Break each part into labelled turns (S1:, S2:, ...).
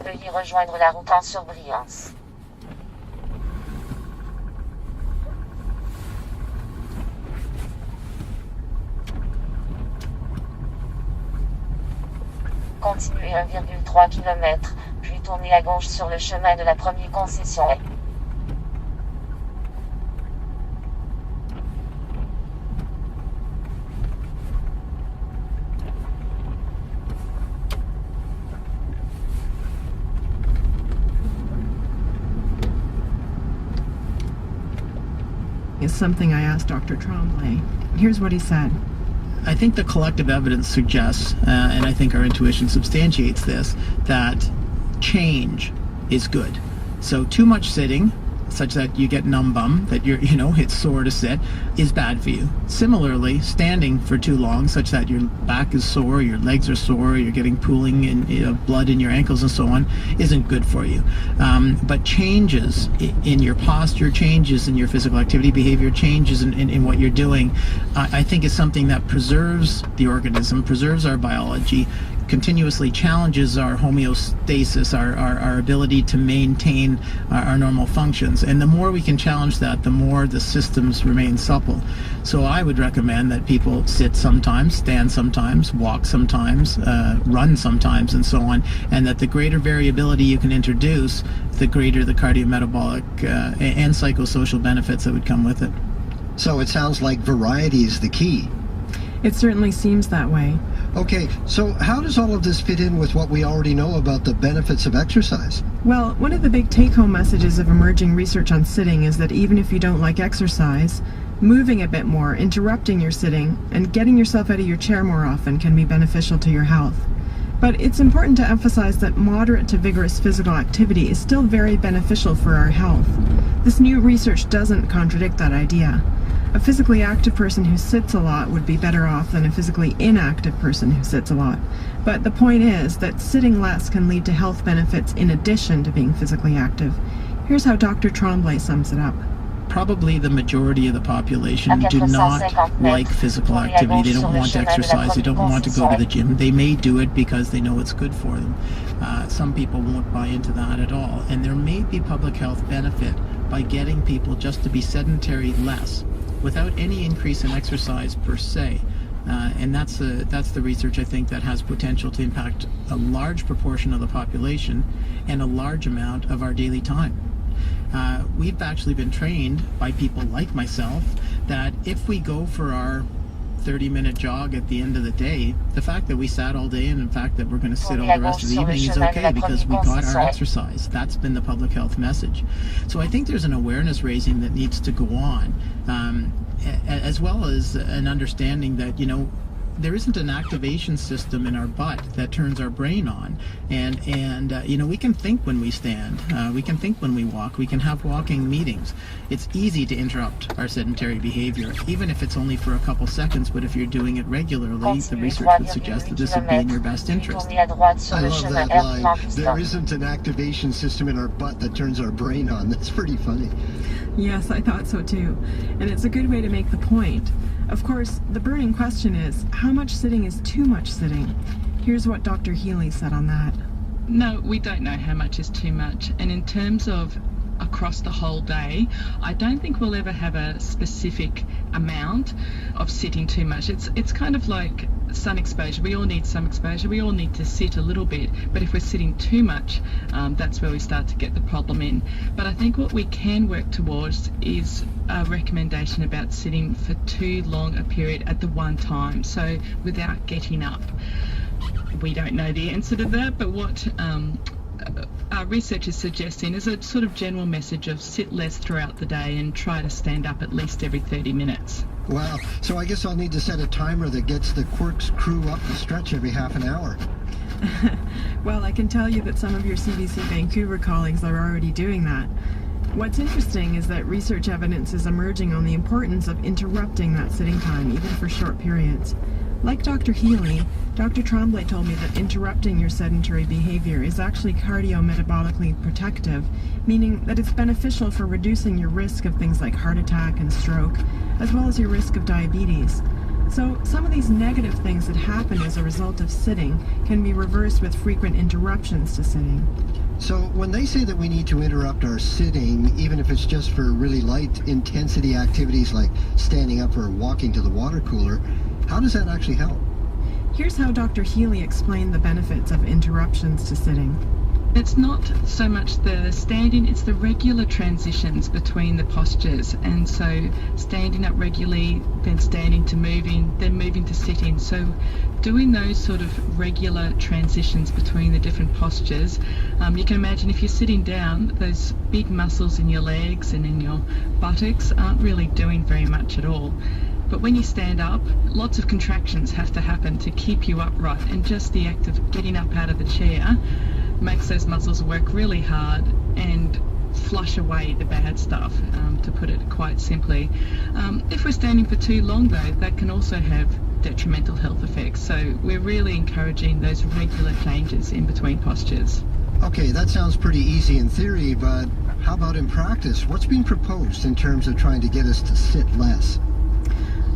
S1: Veuillez rejoindre la route en surbrillance. Continuez 1,3 km, puis tournez à gauche sur le chemin de la première concession.
S2: Is something I asked Dr. Tremblay. Here's what he said.
S3: I think the collective evidence suggests, and I think our intuition substantiates this, that change is good. So too much sitting, such that you get numb bum, that it's sore to sit, is bad for you. Similarly, standing for too long, such that your back is sore, your legs are sore, you're getting pooling in blood in your ankles and so on, isn't good for you. But changes in your posture, changes in your physical activity behavior, changes in what you're doing, I think is something that preserves the organism, preserves our biology, continuously challenges our homeostasis, our ability to maintain our normal functions. And the more we can challenge that, the more the systems remain supple. So I would recommend that people sit sometimes, stand sometimes, walk sometimes, run sometimes, and so on, and that the greater variability you can introduce, the greater the cardiometabolic and psychosocial benefits that would come with it.
S4: So it sounds like variety is the key.
S2: It certainly seems that way.
S4: Okay, so how does all of this fit in with what we already know about the benefits of exercise?
S2: Well, one of the big take-home messages of emerging research on sitting is that even if you don't like exercise, moving a bit more, interrupting your sitting, and getting yourself out of your chair more often can be beneficial to your health. But it's important to emphasize that moderate to vigorous physical activity is still very beneficial for our health. This new research doesn't contradict that idea. A physically active person who sits a lot would be better off than a physically inactive person who sits a lot. But the point is that sitting less can lead to health benefits in addition to being physically active. Here's how Dr. Tremblay sums it up.
S3: Probably the majority of the population do not like physical activity. They don't want to exercise. They don't want to go to the gym. They may do it because they know it's good for them. Some people won't buy into that at all. And there may be public health benefit by getting people just to be sedentary less, without any increase in exercise per se. And that's the research, I think, that has potential to impact a large proportion of the population and a large amount of our daily time. We've actually been trained by people like myself that if we go for our 30-minute jog at the end of the day, the fact that we sat all day and the fact that we're going to sit all the rest of the evening is okay because we got our exercise. That's been the public health message. So I think there's an awareness raising that needs to go on, as well as an understanding that, there isn't an activation system in our butt that turns our brain on, and we can think when we stand, we can think when we walk, we can have walking meetings. It's easy to interrupt our sedentary behavior, even if it's only for a couple seconds, but if you're doing it regularly, the research would suggest that this would be in your best interest.
S4: I love that line. There isn't an activation system in our butt that turns our brain on. That's pretty funny.
S2: Yes, I thought so too. And it's a good way to make the point. Of course, the burning question is, how much sitting is too much sitting? Here's what Dr. Healy said on that.
S5: No, we don't know how much is too much. And in terms of across the whole day, I don't think we'll ever have a specific amount of sitting too much. It's kind of like sun exposure. We all need some exposure. We all need to sit a little bit. But if we're sitting too much, that's where we start to get the problem in. But I think what we can work towards is a recommendation about sitting for too long a period at the one time, so without getting up. We don't know the answer to that, but what our research is suggesting is a sort of general message of sit less throughout the day and try to stand up at least every 30 minutes.
S4: Wow, so I guess I'll need to set a timer that gets the Quirks crew up the stretch every half an hour.
S2: Well, I can tell you that some of your CBC Vancouver colleagues are already doing that. What's interesting is that research evidence is emerging on the importance of interrupting that sitting time, even for short periods. Like Dr. Healy, Dr. Tremblay told me that interrupting your sedentary behavior is actually cardiometabolically protective, meaning that it's beneficial for reducing your risk of things like heart attack and stroke, as well as your risk of diabetes. So some of these negative things that happen as a result of sitting can be reversed with frequent interruptions to sitting.
S4: So when they say that we need to interrupt our sitting, even if it's just for really light intensity activities like standing up or walking to the water cooler, how does that actually help?
S2: Here's how Dr. Healy explained the benefits of interruptions to sitting.
S5: It's not so much the standing, it's the regular transitions between the postures. And so standing up regularly, then standing to moving, then moving to sitting. So doing those sort of regular transitions between the different postures, you can imagine if you're sitting down, those big muscles in your legs and in your buttocks aren't really doing very much at all. But when you stand up, lots of contractions have to happen to keep you upright, and just the act of getting up out of the chair makes those muscles work really hard and flush away the bad stuff, to put it quite simply. If we're standing for too long though, that can also have detrimental health effects. So we're really encouraging those regular changes in between postures.
S4: Okay, that sounds pretty easy in theory, but how about in practice? What's being proposed in terms of trying to get us to sit less?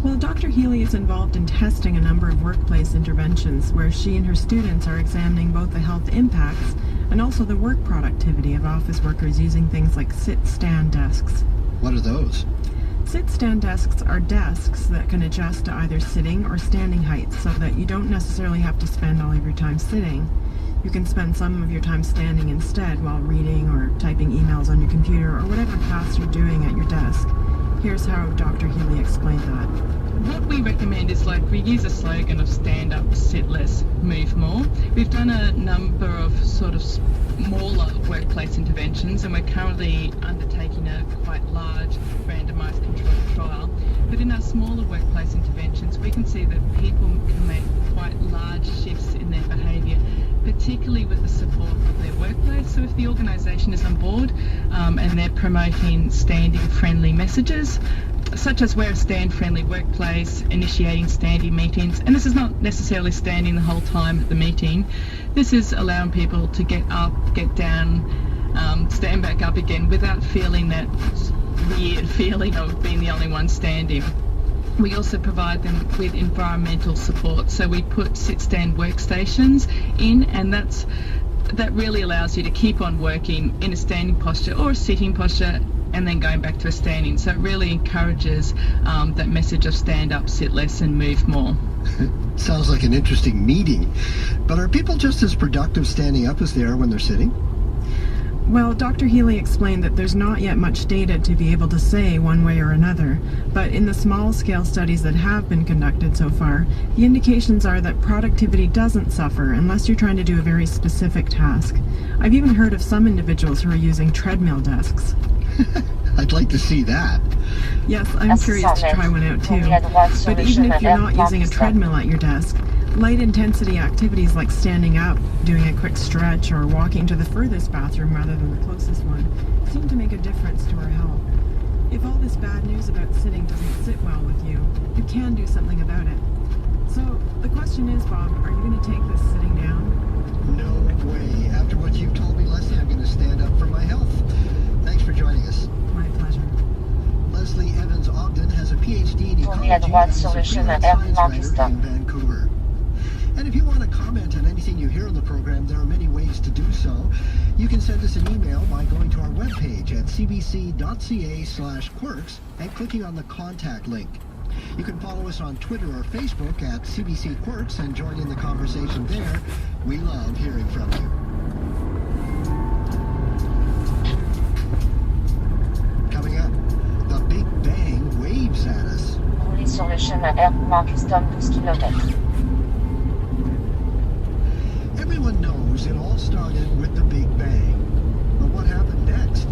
S2: Well, Dr. Healy is involved in testing a number of workplace interventions where she and her students are examining both the health impacts and also the work productivity of office workers using things like sit-stand desks.
S4: What are those?
S2: Sit-stand desks are desks that can adjust to either sitting or standing heights so that you don't necessarily have to spend all of your time sitting. You can spend some of your time standing instead while reading or typing emails on your computer or whatever tasks you're doing at your desk. Here's how Dr. Healy explained that.
S5: What we recommend is, like, we use a slogan of stand up, sit less, move more. We've done a number of sort of smaller workplace interventions, and we're currently undertaking a quite large randomised controlled trial. But in our smaller workplace interventions, we can see that people can make quite large shifts in their behaviour, particularly with the support of their workplace. So if the organisation is on board and they're promoting standing-friendly messages, such as we're a stand-friendly workplace, initiating standing meetings, and this is not necessarily standing the whole time at the meeting. This is allowing people to get up, get down, stand back up again without feeling that weird feeling of being the only one standing. We also provide them with environmental support, so we put sit-stand workstations in, and that really allows you to keep on working in a standing posture or a sitting posture and then going back to a standing. So it really encourages that message of stand up, sit less and move more.
S4: Sounds like an interesting meeting. But are people just as productive standing up as they are when they're sitting?
S2: Well, Dr. Healy explained that there's not yet much data to be able to say one way or another, but in the small-scale studies that have been conducted so far, the indications are that productivity doesn't suffer unless you're trying to do a very specific task. I've even heard of some individuals who are using treadmill desks.
S4: I'd like to see that.
S2: Yes, I'm curious to try one out too. But even if you're not using a treadmill at your desk, light intensity activities like standing up, doing a quick stretch, or walking to the furthest bathroom rather than the closest one seem to make a difference to our health. If all this bad news about sitting doesn't sit well with you, you can do something about it. So the question is, Bob, are you going to take this sitting down?
S4: No way. After what you've told me, Leslie, I'm going to stand up for my health. Thanks for joining us.
S2: My pleasure.
S4: Leslie Evans-Ogden has a PhD in ecology and is a freelance science writer in Vancouver. And if you want to comment on anything you hear on the program, there are many ways to do so. You can send us an email by going to our webpage at cbc.ca/quirks and clicking on the contact link. You can follow us on Twitter or Facebook at CBC Quirks and join in the conversation there. We love hearing from you. Coming up, the Big Bang waves at us.
S1: Rouler sur le chemin R. Custom 12 km.
S4: Everyone knows it all started with the Big Bang. But what happened next?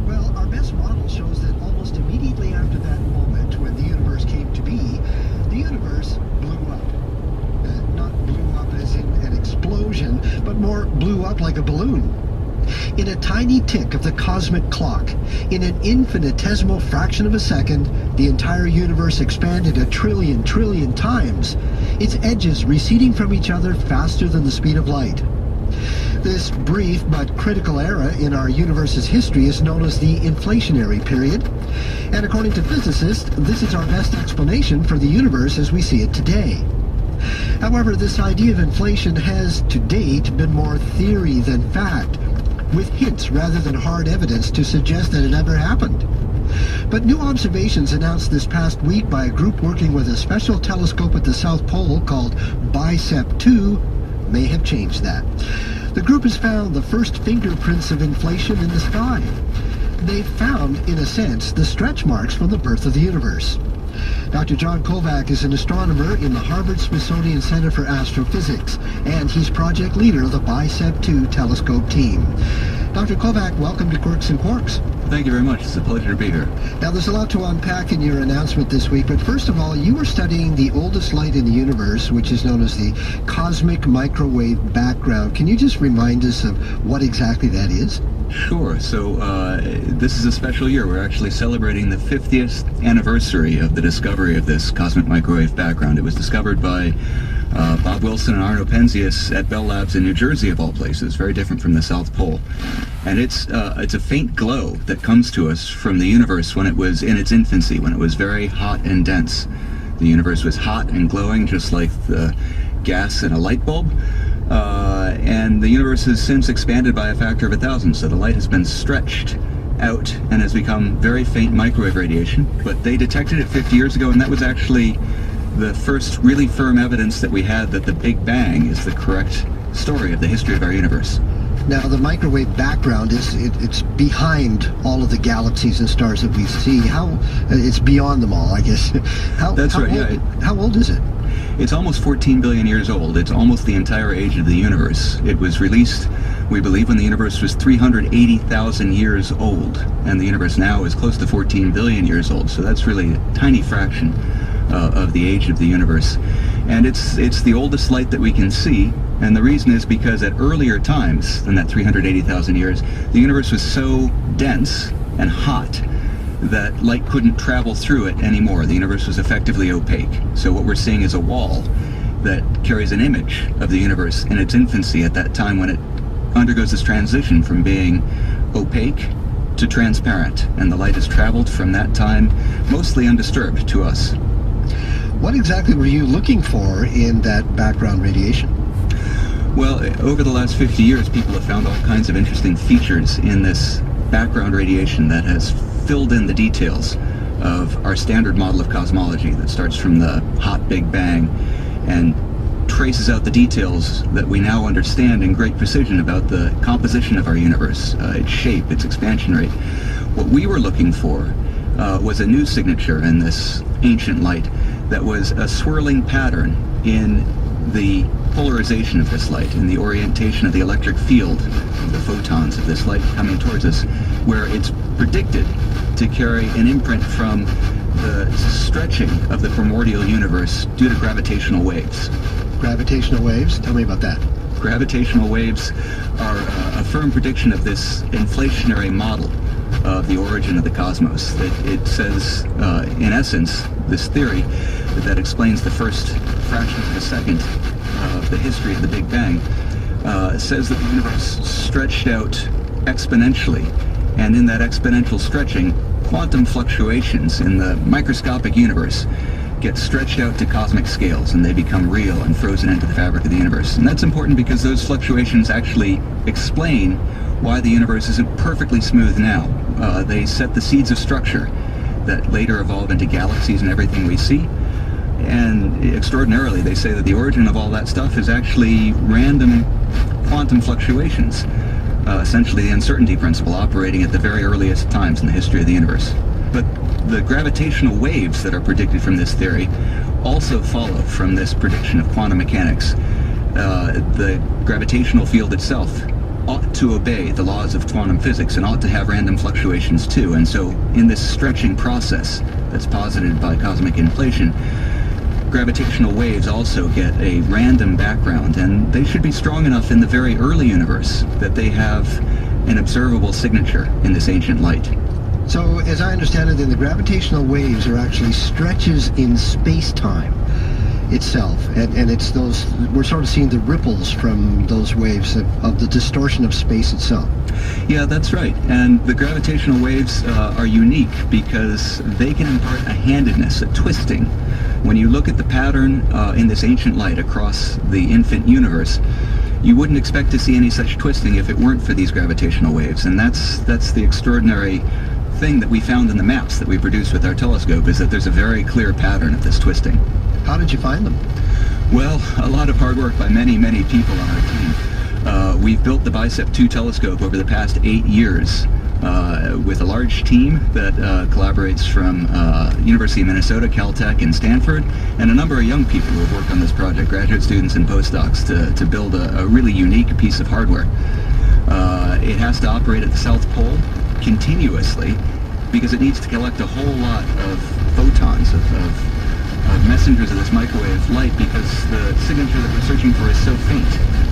S4: Well, our best model shows that almost immediately after that moment when the universe came to be, the universe blew up. Not blew up as in an explosion, but more blew up like a balloon. In a tiny tick of the cosmic clock, in an infinitesimal fraction of a second, the entire universe expanded a trillion times, its edges receding from each other faster than the speed of light. This brief but critical era in our universe's history is known as the inflationary period. And according to physicists, this is our best explanation for the universe as we see it today. However, this idea of inflation has, to date, been more theory than fact, with hints rather than hard evidence to suggest that it ever happened. But new observations announced this past week by a group working with a special telescope at the South Pole called BICEP-2 may have changed that. The group has found the first fingerprints of inflation in the sky. They've found, in a sense, the stretch marks from the birth of the universe. Dr. John Kovac is an astronomer in the Harvard-Smithsonian Center for Astrophysics, and he's project leader of the BICEP-2 telescope team. Dr. Kovac, welcome to Quirks and Quarks.
S6: Thank you very much. It's a pleasure to be here.
S4: Now, there's a lot to unpack in your announcement this week, but first of all, you were studying the oldest light in the universe, which is known as the cosmic microwave background. Can you just remind us of what exactly that is?
S6: Sure. So this is a special year. We're actually celebrating the 50th anniversary of the discovery of this cosmic microwave background. It was discovered by Bob Wilson and Arno Penzias at Bell Labs in New Jersey, of all places, very different from the South Pole. And it's a faint glow that comes to us from the universe when it was in its infancy, when it was very hot and dense. The universe was hot and glowing, just like the gas in a light bulb. And the universe has since expanded by a factor of 1,000, so the light has been stretched out and has become very faint microwave radiation. But they detected it 50 years ago, and that was actually the first really firm evidence that we had that the Big Bang is the correct story of the history of our universe.
S4: Now, the microwave background it's behind all of the galaxies and stars that we see. It's beyond them all, I guess.
S6: That's right.
S4: How old is it?
S6: It's almost 14 billion years old. It's almost the entire age of the universe. It was released, we believe, when the universe was 380,000 years old, and the universe now is close to 14 billion years old. So that's really a tiny fraction of the age of the universe. And it's the oldest light that we can see, and the reason is because at earlier times than that 380,000 years, the universe was so dense and hot that light couldn't travel through it anymore. The universe was effectively opaque. So what we're seeing is a wall that carries an image of the universe in its infancy at that time when it undergoes this transition from being opaque to transparent. And the light has traveled from that time mostly undisturbed to us.
S4: What exactly were you looking for in that background radiation?
S6: Well, over the last 50 years, people have found all kinds of interesting features in this background radiation that has filled in the details of our standard model of cosmology that starts from the hot Big Bang and traces out the details that we now understand in great precision about the composition of our universe, its shape, its expansion rate. What we were looking for was a new signature in this ancient light that was a swirling pattern in the polarization of this light, in the orientation of the electric field of the photons of this light coming towards us, where it's predicted to carry an imprint from the stretching of the primordial universe due to gravitational waves.
S4: Gravitational waves? Tell me about that.
S6: Gravitational waves are a firm prediction of this inflationary model of the origin of the cosmos. It says, in essence, this theory that explains the first fraction of a second of the history of the Big Bang says that the universe stretched out exponentially, and in that exponential stretching, quantum fluctuations in the microscopic universe get stretched out to cosmic scales, and they become real and frozen into the fabric of the universe. And that's important because those fluctuations actually explain why the universe isn't perfectly smooth now. They set the seeds of structure that later evolve into galaxies and everything we see. And extraordinarily, they say that the origin of all that stuff is actually random quantum fluctuations, essentially the uncertainty principle operating at the very earliest times in the history of the universe. But the gravitational waves that are predicted from this theory also follow from this prediction of quantum mechanics. The gravitational field itself ought to obey the laws of quantum physics and ought to have random fluctuations too. And so in this stretching process that's posited by cosmic inflation, gravitational waves also get a random background, and they should be strong enough in the very early universe that they have an observable signature in this ancient light.
S4: So, as I understand it, then the gravitational waves are actually stretches in space-time. itself, and it's those, we're sort of seeing the ripples from those waves of the distortion of space itself.
S6: Yeah, that's right. And the gravitational waves are unique because they can impart a handedness, a twisting. When you look at the pattern in this ancient light across the infant universe, you wouldn't expect to see any such twisting if it weren't for these gravitational waves. And that's the extraordinary thing that we found in the maps that we produced with our telescope, is that there's a very clear pattern of this twisting.
S4: How did you find them?
S6: Well, a lot of hard work by many, many people on our team. We've built the BICEP 2 telescope over the past 8 years with a large team that collaborates from University of Minnesota, Caltech, and Stanford, and a number of young people who have worked on this project, graduate students and postdocs, to build a really unique piece of hardware. It has to operate at the South Pole continuously because it needs to collect a whole lot of photons, of messengers of this microwave light, because the signature that we're searching for is so faint.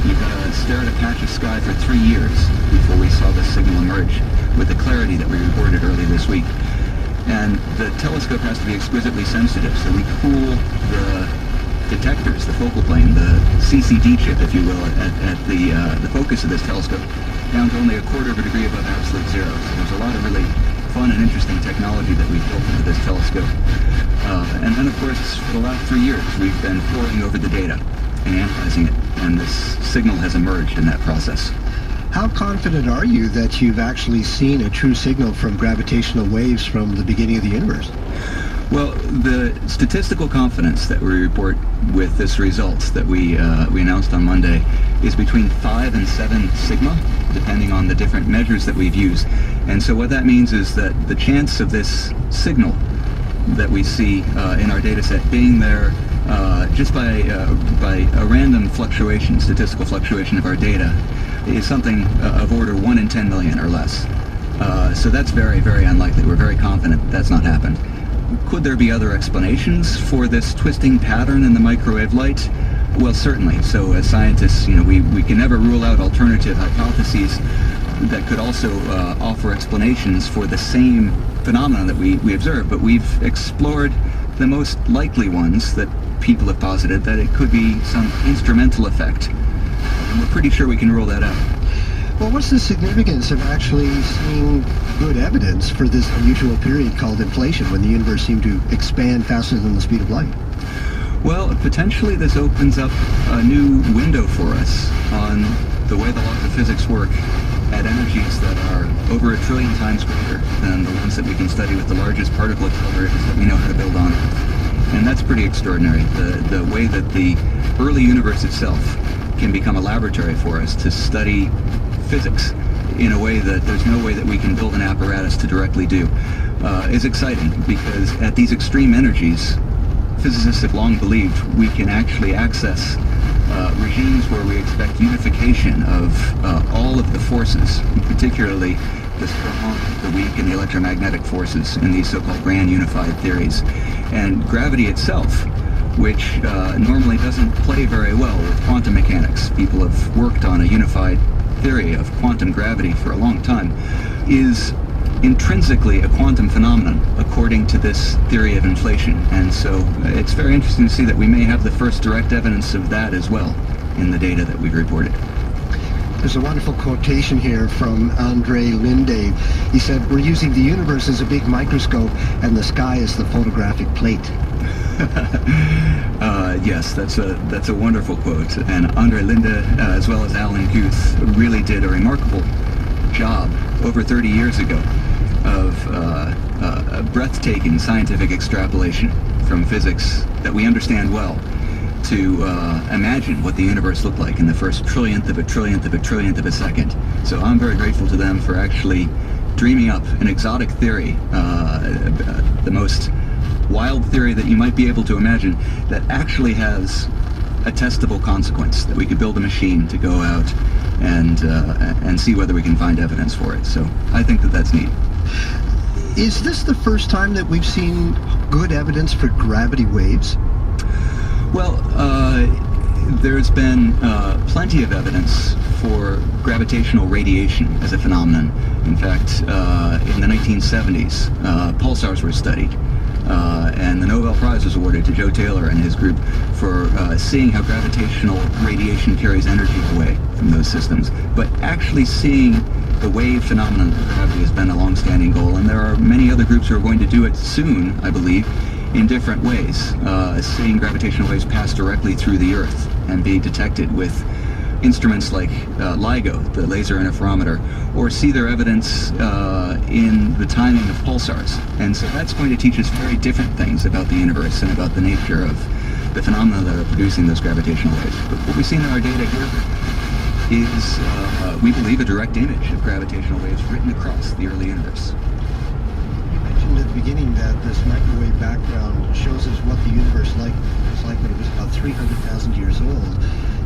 S6: You've got to stare at a patch of sky for 3 years before we saw this signal emerge with the clarity that we reported earlier this week. And the telescope has to be exquisitely sensitive, so we cool the detectors, the focal plane, the CCD chip, if you will, at the focus of this telescope down to only 1/4 degree above absolute zero. So there's a lot of really fun and interesting technology that we've built into this telescope. And then, of course, for the last 3 years, we've been poring over the data and analyzing it, and this signal has emerged in that process.
S4: How confident are you that you've actually seen a true signal from gravitational waves from the beginning of the universe?
S6: Well, the statistical confidence that we report with this result that we announced on Monday is between 5 and 7 sigma, depending on the different measures that we've used. And so what that means is that the chance of this signal that we see in our data set being there just by a random fluctuation, statistical fluctuation of our data, is something of order 1 in 10 million or less. So that's very, very unlikely. We're very confident that that's not happened. Could there be other explanations for this twisting pattern in the microwave light? Well, certainly. So as scientists, we can never rule out alternative hypotheses that could also offer explanations for the same phenomenon that we observe. But we've explored the most likely ones that people have posited, that it could be some instrumental effect. And we're pretty sure we can rule that out.
S4: Well, what's the significance of actually seeing good evidence for this unusual period called inflation, when the universe seemed to expand faster than the speed of light?
S6: Well, potentially this opens up a new window for us on the way the laws of physics work at energies that are over 1 trillion times greater than the ones that we can study with the largest particle accelerators that we know how to build on. And that's pretty extraordinary, the way that the early universe itself can become a laboratory for us to study physics in a way that there's no way that we can build an apparatus to directly do, is exciting, because at these extreme energies, physicists have long believed we can actually access regimes where we expect unification of all of the forces, particularly the strong, the weak, and the electromagnetic forces in these so-called grand unified theories. And gravity itself, which normally doesn't play very well with quantum mechanics, people have worked on a unified theory of quantum gravity for a long time, is intrinsically a quantum phenomenon according to this theory of inflation. And so it's very interesting to see that we may have the first direct evidence of that as well in the data that we've reported.
S4: There's a wonderful quotation here from Andre Linde. He said, "We're using the universe as a big microscope and the sky is the photographic plate."
S6: Yes, that's a wonderful quote. And Andre Linde, as well as Alan Guth, really did a remarkable job over 30 years ago of a breathtaking scientific extrapolation from physics that we understand well to imagine what the universe looked like in the first trillionth of a trillionth of a trillionth of a second. So I'm very grateful to them for actually dreaming up an exotic theory, the most wild theory that you might be able to imagine, that actually has a testable consequence, that we could build a machine to go out and see whether we can find evidence for it. So I think that that's neat.
S4: Is this the first time that we've seen good evidence for gravity waves?
S6: Well, there's been plenty of evidence for gravitational radiation as a phenomenon. In fact, in the 1970s, pulsars were studied And the Nobel Prize was awarded to Joe Taylor and his group for seeing how gravitational radiation carries energy away from those systems. But actually seeing the wave phenomenon of gravity has been a long-standing goal, and there are many other groups who are going to do it soon, I believe, in different ways. Seeing gravitational waves pass directly through the Earth and be detected with instruments like LIGO, the laser interferometer, or see their evidence in the timing of pulsars. And so that's going to teach us very different things about the universe and about the nature of the phenomena that are producing those gravitational waves. But what we see in our data here is, we believe, a direct image of gravitational waves written across the early universe.
S4: You mentioned at the beginning that this microwave background shows us what the universe was like when it was about 300,000 years old.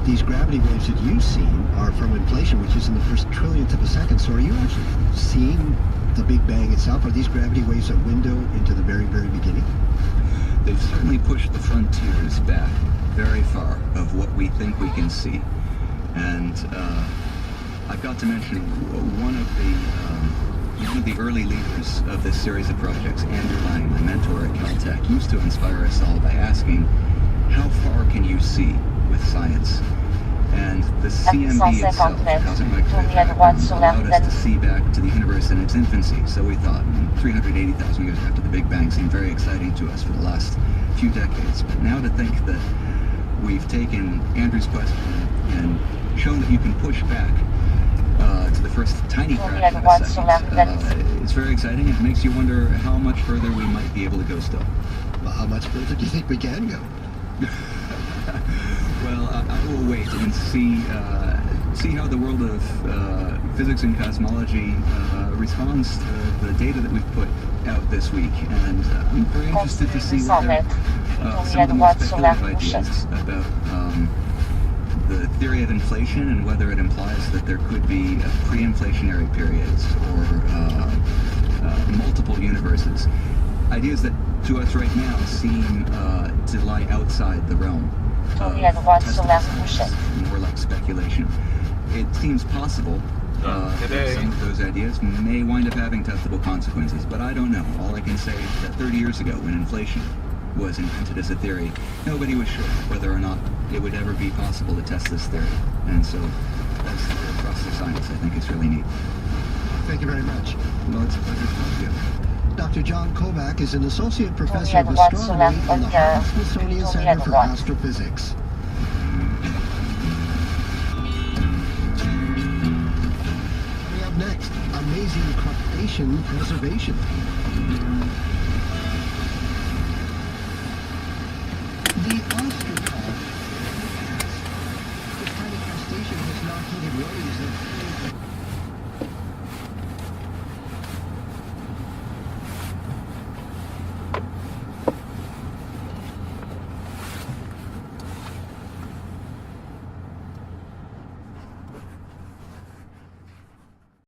S4: These gravity waves that you've seen are from inflation, which is in the first trillionth of a second. So are you actually seeing the Big Bang itself? Are these gravity waves a window into the very, very beginning?
S6: They've certainly pushed the frontiers back very far of what we think we can see. And I've got to mention one of the early leaders of this series of projects, Andrew Lang, my mentor at Caltech, used to inspire us all by asking, how far can you see with science? And the CMB itself, the cosmic microwave background, allowed us to see back to the universe in its infancy. So we thought, 380,000 years after the Big Bang seemed very exciting to us for the last few decades. But now to think that we've taken Andrew's question and shown that you can push back to the first tiny fraction of a second, it's very exciting. It makes you wonder how much further we might be able to go still.
S4: Well, how much further do you think we can go?
S6: Well, I will wait and see how the world of physics and cosmology responds to the data that we've put out this week. And I'm very interested to see whether some of the more speculative ideas about the theory of inflation and whether it implies that there could be pre-inflationary periods or multiple universes. Ideas that to us right now seem to lie outside the realm of testable, more like speculation. It seems possible that some of those ideas may wind up having testable consequences, but I don't know. All I can say is that 30 years ago, when inflation was invented as a theory, nobody was sure whether or not it would ever be possible to test this theory. And so that's the process of science. I think it's really neat.
S4: Thank you very much.
S6: Well, it's a pleasure to talk to you.
S4: Dr. John Kovac is an associate professor of astronomy in the Smithsonian Center for Astrophysics. Coming up next, amazing crustacean preservation. The ostracod, this tiny crustacean has not heated waves of